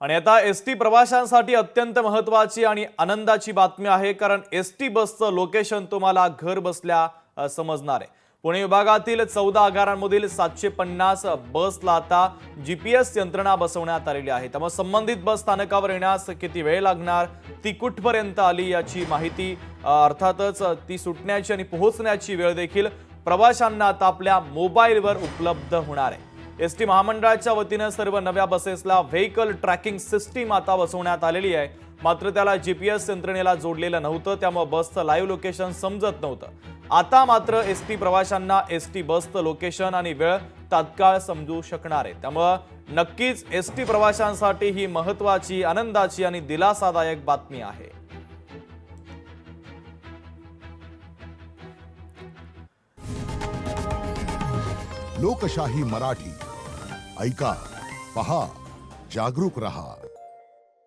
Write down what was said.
आणि आता एसटी प्रवाशांसाठी अत्यंत महत्त्वाची आणि आनंदाची बातमी आहे, कारण एसटी बसचं लोकेशन तुम्हाला घर बसल्या समजणार आहे। पुणे विभागातील 14 आगारांमधील 750 बसला आता GPS यंत्रणा बसवण्यात आलेली आहे। त्यामुळे संबंधित बस स्थानकावर येण्यास किती वेळ लागणार, ती कुठपर्यंत आली याची माहिती, अर्थातच ती सुटण्याची आणि पोहोचण्याची वेळ देखील प्रवाशांना आता आपल्या मोबाईलवर उपलब्ध होणार आहे। एसटी महामंडळाच्या वतीने सर्व नव्या बसेसला व्हेइकल ट्रॅकिंग सिस्टीम आता बसवण्यात आलेली आहे। मात्र त्याला GPS यंत्रणेला जोडलेलं नव्हतं, त्यामुळे बसचं लाईव्ह लोकेशन समजत नव्हतं। आता मात्र एसटी प्रवाशांना एसटी बसचं लोकेशन आणि वेळ तात्काळ समजू शकणार आहे। त्यामुळे नक्कीच एसटी प्रवाशांसाठी ही महत्त्वाची, आनंदाची आणि दिलासादायक बातमी आहे। लोकशाही मराठी ऐका, पहा, जागरूक रहा।